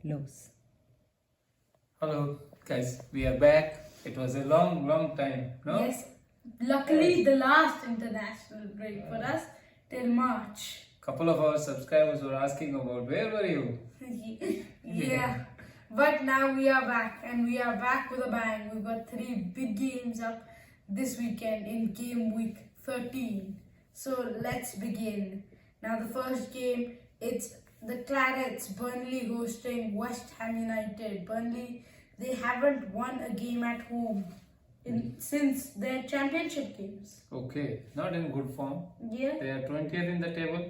lows. Hello, guys. We are back. It was a long time, no? Yes, luckily the last international break for us till March. Couple of our subscribers were asking about where were you? Yeah, but now we are back and we are back with a bang. We've got 3 big games up this weekend in game week 13. So let's begin. Now the first game, it's the Clarets, Burnley hosting West Ham United. Burnley, they haven't won a game at home since their championship games. Okay, not in good form. Yeah. They are 20th in the table.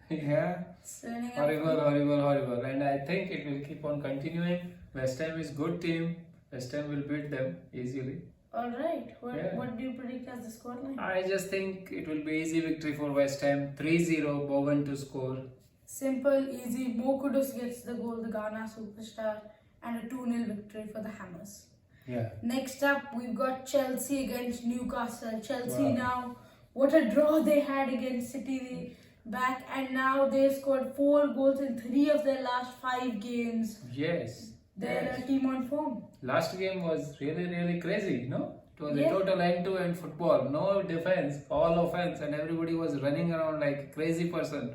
Yeah, Turning up. horrible. And I think it will keep on continuing. West Ham is good team. West Ham will beat them easily. Alright, Yeah. what do you predict as the scoreline? I just think it will be easy victory for West Ham. 3-0, Bowen to score. Simple, easy. Mo Kudus gets the goal, the Ghana superstar, and a 2-0 victory for the Hammers. Yeah. Next up, we've got Chelsea against Newcastle. Chelsea Wow. now, what a draw they had against City back, and now they've scored 4 goals in 3 of their last 5 games. Yes. They're Yes. a team on form. Last game was really crazy, no? It was Yeah. a total end-to-end football, no defense, all offense, and everybody was running around like a crazy person.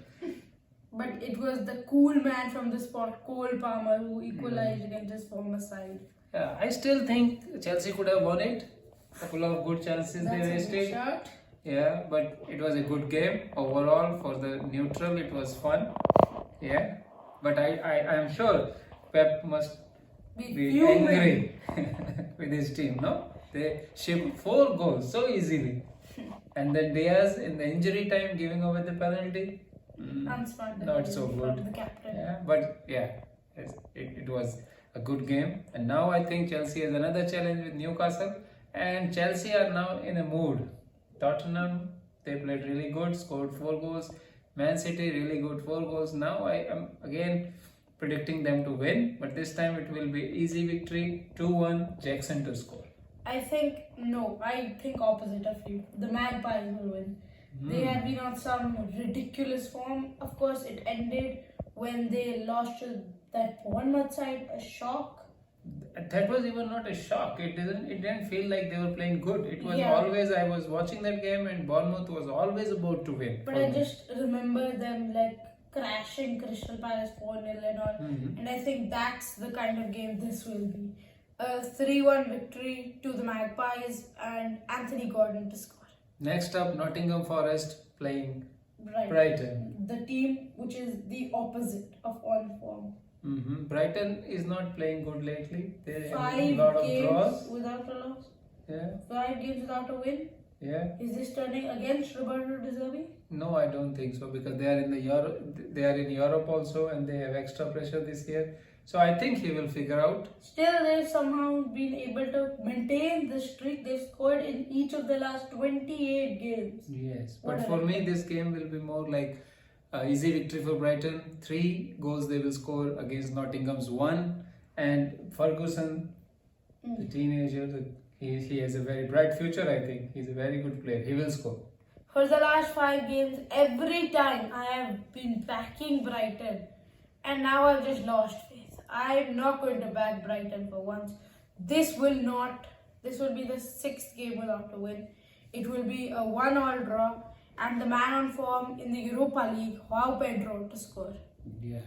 But it was the cool man from the spot, Cole Palmer, who equalized against his former side. Yeah, I still think Chelsea could have won it. Couple of good chances they That's a good wasted. shot. Yeah, but it was a good game overall for the neutral. It was fun. Yeah, but I am sure Pep must be Fuming. angry with his team. No, they shipped 4 goals so easily, and then Diaz in the injury time giving away the penalty. Unsmart Not so from good. the captain. Yeah, but yeah, it was a good game, and now I think Chelsea has another challenge with Newcastle, and Chelsea are now in a mood. Tottenham, they played really good, scored 4 goals. Man City really good, 4 goals. Now I am again predicting them to win, but this time it will be easy victory, 2-1, Jackson to score. I think opposite of you. The Magpies will win. They have been on some ridiculous form. Of course, it ended when they lost to that Bournemouth side. A shock. That was even not a shock. It didn't feel like they were playing good. It was Yeah. always, I was watching that game and Bournemouth was always about to win. But for I me. just remember them like crashing Crystal Palace 4-0 and all. Mhm. And I think that's the kind of game this will be. A 3-1 victory to the Magpies and Anthony Gordon to score. Next up, Nottingham Forest playing Right. Brighton. The team which is the opposite of on form. Brighton is not playing good lately. They have a 5 lot of games draws. without a loss. Yeah, 5 games without a win. yeah. Is this turning against Roberto De Zerbi? No, I don't think so because they are in the They are in Europe also, and they have extra pressure this year. So I think he will figure out. Still, they've somehow been able to maintain the streak. They've scored in each of the last 28 games. Yes, What but a for me, record. this game will be more like easy victory for Brighton. 3 goals they will score against Nottingham's 1, and Ferguson, the teenager, he has a very bright future. I think he's a very good player. He will score. For the last 5 games, every time I have been backing Brighton, and now I've just lost faith. I'm not going to back Brighton for once. This will be the 6th game without a win. It will be a 1-1 draw, and the man on form in the Europa League, Joao Pedro, to score. Yeah.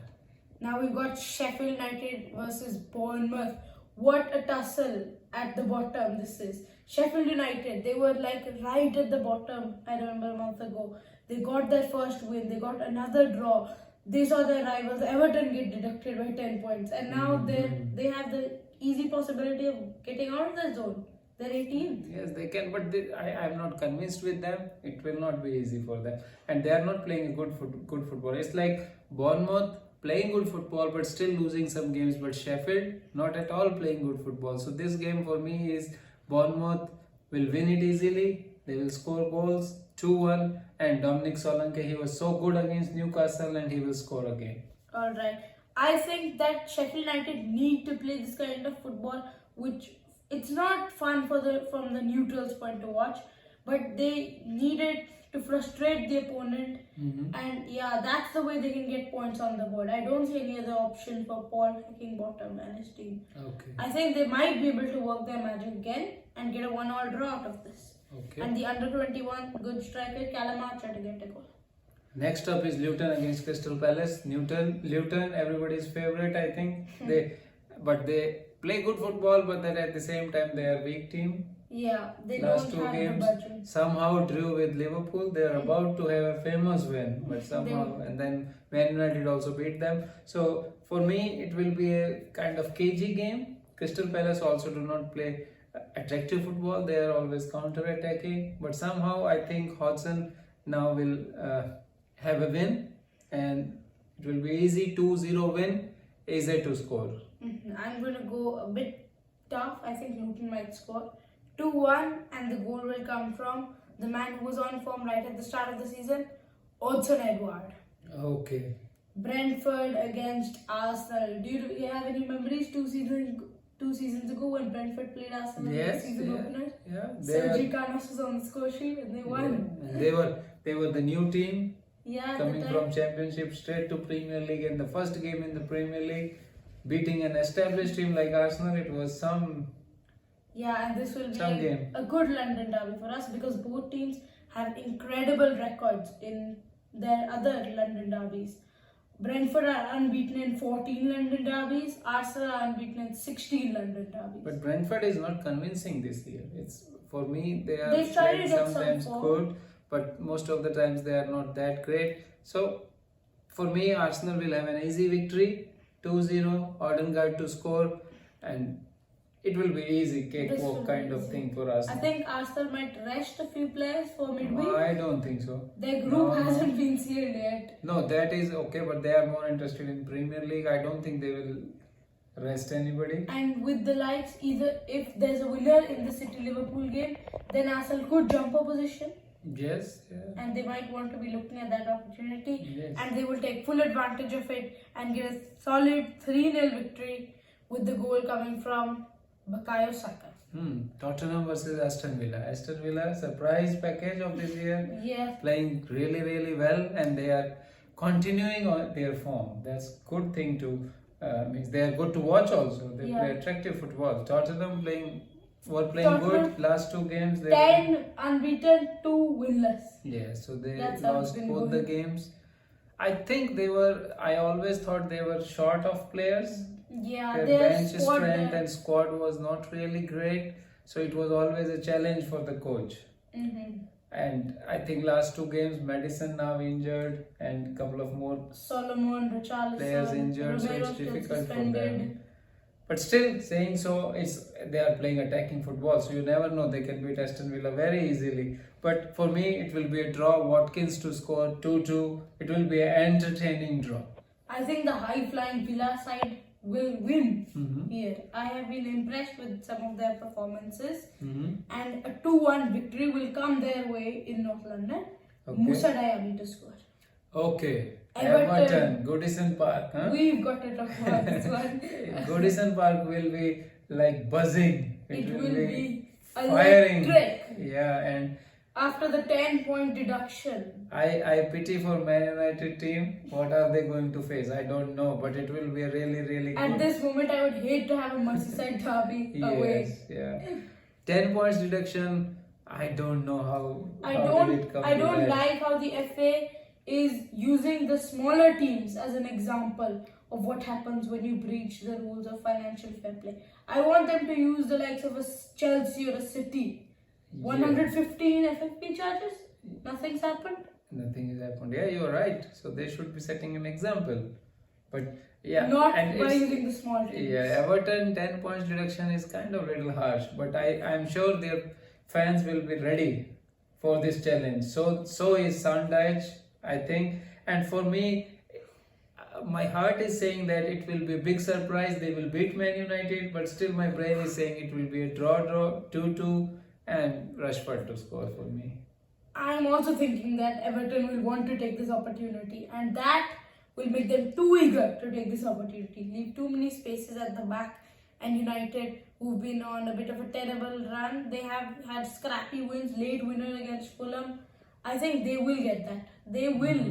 Now we've got Sheffield United versus Bournemouth. What a tussle at the bottom this is. Sheffield United, they were like right at the bottom, I remember a month ago. They got their first win, they got another draw. They saw their rivals Everton get deducted by 10 points, and now they have the easy possibility of getting out of the zone. They're 18th. Yes, they can, but I am not convinced with them. It will not be easy for them, and they are not playing good football. It's like Bournemouth playing good football but still losing some games, but Sheffield not at all playing good football. So this game for me is Bournemouth will win it easily. They will score goals 2-1, and Dominic Solanke, he was so good against Newcastle, and he will score again. Alright. I think that Sheffield United need to play this kind of football, which it's not fun from the neutrals point to watch, but they need it to frustrate the opponent. Mhm. And yeah, that's the way they can get points on the board. I don't see any other option for Paul Heckingbottom and his team. Okay. I think they might be able to work their magic again and get a 1-all draw out of this. Okay. And the under 21 good striker Callum Archer to get a goal. Next up is Luton against Crystal Palace. Luton, everybody's favorite, I think. They play good football, but then at the same time they are weak team. Yeah, they Last don't two have games the budget. somehow drew with Liverpool. They are about to have a famous win, but somehow, and then Man United also beat them. So for me, it will be a kind of cagey game. Crystal Palace also do not play attractive football. They are always counter-attacking, but somehow I think Hodgson now will have a win, and it will be easy 2-0 win, easy to score. I'm going to go a bit tough. I think Luton might score 2-1, and the goal will come from the man who was on form right at the start of the season, Odsonne Edouard. Okay. Brentford against Arsenal. Do you have any memories 2 seasons ago when Brentford played Arsenal in the Yes, season opener? yeah. Sergi Canos was on the score sheet and they won. They were the new team Yeah, coming from Championship straight to Premier League, and the first game in the Premier League, beating an established team like Arsenal. It was some and this will be game. a good London derby for us because both teams have incredible records in their other London derbies. Brentford are unbeaten in 14 London derbies. Arsenal are unbeaten in 16 London derbies. But Brentford is not convincing this year. It's for me they are They've tried it at some sometimes form. good, but most of the times they are not that great. So for me, Arsenal will have an easy victory, 2-0. Odegaard to score, and it will be easy This will cakewalk be kind of easy. thing for I Arsenal. think Arsenal might rest a few players for midweek. I don't think so. Their group No. hasn't been sealed yet. No, that is okay, but they are more interested in Premier League. I don't think they will rest anybody. And with the likes, either if there's a winner in the City Liverpool game, then Arsenal could jump a position Yes, yeah. and they might want to be looking at that opportunity. Yes. And they will take full advantage of it and get a solid 3-0 victory with the goal coming from Bukayo Saka. Tottenham versus Aston Villa. Aston Villa, surprise package of this year. Yeah. Playing really, really well, and they are continuing on their form. That's good thing to means they are good to watch also. They play attractive football. Tottenham were playing Tottenham, good last two games. They 10 unbeaten, 2 winless. Yeah, so they That's how it's lost been both the going. games. I think I always thought they were short of players. Yeah, Their their bench squad strength there. and squad was not really great. So it was always a challenge for the coach. And I think last two games, Madison now injured and a couple of more Solomon, Richarlison, players injured, so Romero it's still difficult for suspended. them. But still, saying so, they are playing attacking football, so you never know, they can beat Aston Villa very easily. But for me, it will be a draw. Watkins to score 2-2. It will be an entertaining draw. I think the high-flying Villa side will win here. I have been impressed with some of their performances, and a 2-1 victory will come their way in North London. Okay. Musa Diaby to score. Okay. Everton. Goodison Park. Huh? We've got to talk about this one. Goodison Park will be like buzzing. It will be firing. electric. Yeah, and After the 10-point deduction. I pity for Man United team. What are they going to face? I don't know, but it will be a really, really At good. this moment, I would hate to have a Merseyside derby away. Yes, yeah. 10 points deduction. I don't know how. I how did it come to don't that. like how the FA is using the smaller teams as an example of what happens when you breach the rules of financial fair play. I want them to use the likes of a Chelsea or a City. 115 FFP charges? Nothing's happened? Nothing has happened. Yeah, you're right. So they should be setting an example. But yeah, Not and by it's- using the small teams. Yeah, Everton 10 points deduction is kind of little harsh, but I'm sure their fans will be ready for this challenge. So is Sunderland, I think. And for me, my heart is saying that it will be a big surprise. They will beat Man United, but still my brain is saying it will be a draw, 2-2, and Rashford to score for me. I'm also thinking that Everton will want to take this opportunity, and that will make them too eager to take this opportunity. Leave too many spaces at the back, and United, who've been on a bit of a terrible run, they have had scrappy wins, late winner against Fulham. I think they will get that. They will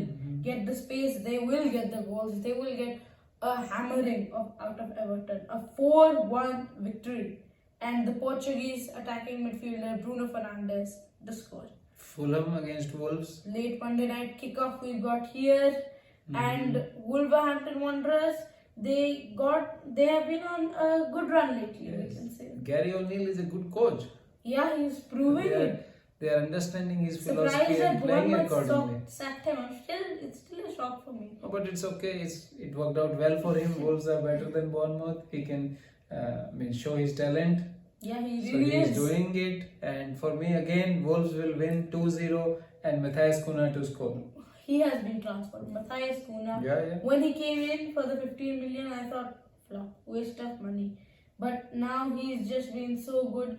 get the space. They will get the goals. They will get a hammering out of Everton. A 4-1 victory. And the Portuguese attacking midfielder Bruno Fernandes, the score. Fulham against Wolves. Late Monday night kickoff we got here. And Wolverhampton Wanderers, they have been on a good run lately, we can say. Gary O'Neill is a good coach. Yeah, he's proving it. They are understanding his Surprised philosophy and that playing Bournemouth accordingly. sacked him. It's still a shock for me. Oh, but it's okay. It worked out well for him. Wolves are better than Bournemouth. He can show his talent. Yeah, he So really he is is. doing it. And for me, again, Wolves will win 2-0 and Matthias Cunha to score. He has been transferred. Matthias Cunha. Yeah. When he came in for the 15 million, I thought, flop, waste of money. But now he's just been so good.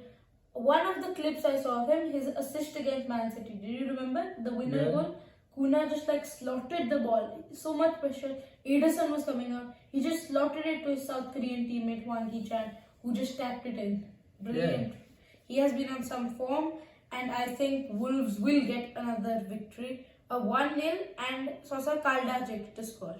One of the clips I saw of him, his assist against Man City. Did you remember the winner goal? Cunha just slotted the ball. So much pressure. Ederson was coming up. He just slotted it to his South Korean teammate Hwang Hee-chan, who just tapped it in. Brilliant. Yeah. He has been on some form, and I think Wolves will get another victory. A 1-0 and Sosa Kaldajic to score.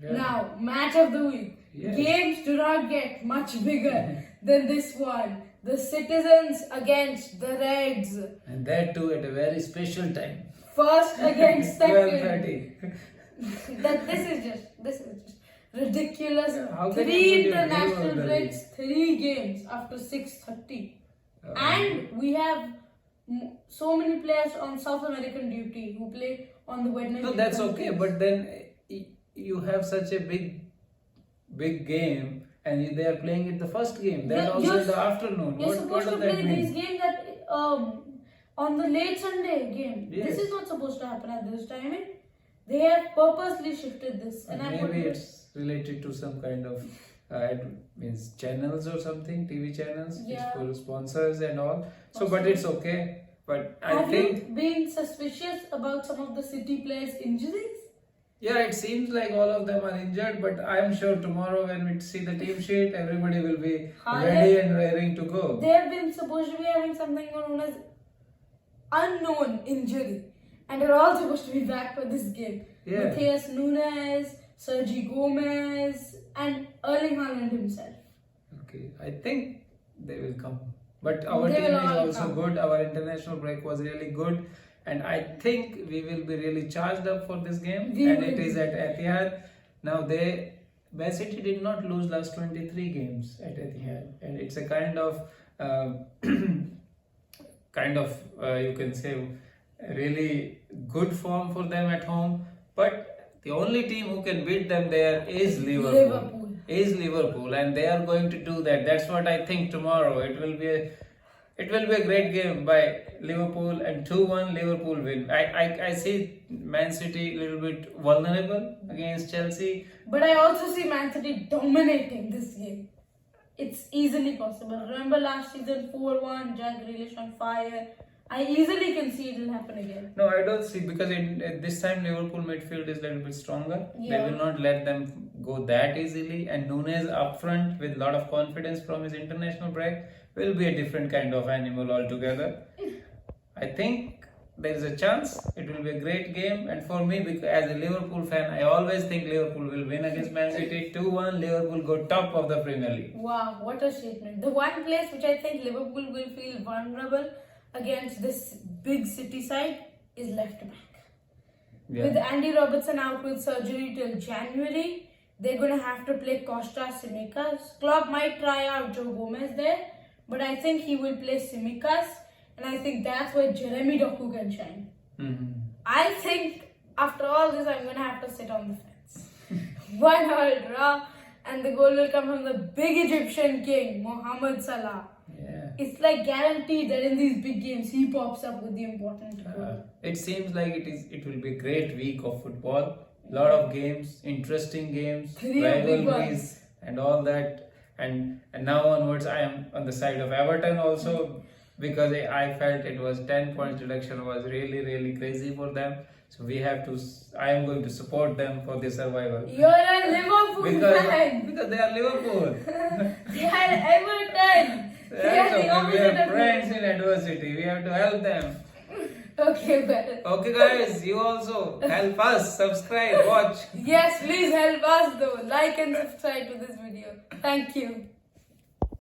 Yeah. Now, match of the week. Yes. Games do not get much bigger than this one. The Citizens against the Reds. And that too at a very special time. First against second. 12:30. This is just ridiculous. How can you 3 put your name international on the breaks, 3 games after 6:30. And we have so many players on South American duty who play on the Wednesday. No, that's okay. But then you have such a big game, and they are playing it the first game. Then also in the afternoon. You're What supposed to does that play mean? these games on the late Sunday game. Yes. This is not supposed to happen at this timing. They have purposely shifted this. And Maybe it's related to some kind of channels or something, TV channels. Yeah. It's for sponsors and all. So, but it's okay. But I have think you been suspicious about some of the City players' injuries? yeah, it seems like all of them are injured. But I am sure tomorrow when we see the team sheet, everybody will be ready and raring to go. They have been supposed to be having something known as unknown injury, and they're all supposed to be back for this game. Yeah. Matheus Nunes, Sergio Gomez, and Erling Haaland himself. Okay, I think they will come. But our They team will is all also come. good. Our international break was really good. And I think we will be really charged up for this game. We and will it be. is at Etihad. Now Man City did not lose last 23 games at Etihad. And it's a kind of you can say really good form for them at home. But the only team who can beat them there is Liverpool. And they are going to do that. That's what I think tomorrow. It will be a great game by Liverpool, and 2-1 Liverpool win. I see Man City a little bit vulnerable against Chelsea. But I also see Man City dominating this game. It's easily possible. Remember last season 4-1, Jack Grealish on fire. I easily can see it will happen again. No, I don't see, because this time Liverpool midfield is a little bit stronger. Yeah. They will not let them go that easily. And Nunes up front with a lot of confidence from his international break will be a different kind of animal altogether. I think there is a chance it will be a great game. And for me, because as a Liverpool fan, I always think Liverpool will win against Man City. 2-1, Liverpool go top of the Premier League. Wow, what a statement. The one place which I think Liverpool will feel vulnerable against this big City side is left back. Yeah. With Andy Robertson out with surgery till January, they're going to have to play Costa Tsimikas. Klopp might try out Joe Gomez there, but I think he will play Tsimikas, and I think that's where Jeremy Doku can shine. Mhm. I think after all this, I'm going to have to sit on the fence. 1-1 draw, and the goal will come from the big Egyptian king, Mohamed Salah. Yeah. It's like guaranteed that in these big games he pops up with the important goal. It seems like it will be a great week of football. Lot of games, interesting games, 3 big rivalries, ones. and all that. And now onwards, I am on the side of Everton also, because I felt it was 10 points deduction was really crazy for them. So I am going to support them for the survival. You're a Liverpool fan. Because they are Liverpool. They are Everton. They are That's the okay. We opposite are of friends you. in adversity. We have to help them. Okay, well. Okay, guys, you also help us subscribe, watch. Yes, please help us though. Like and subscribe to this video. Thank you.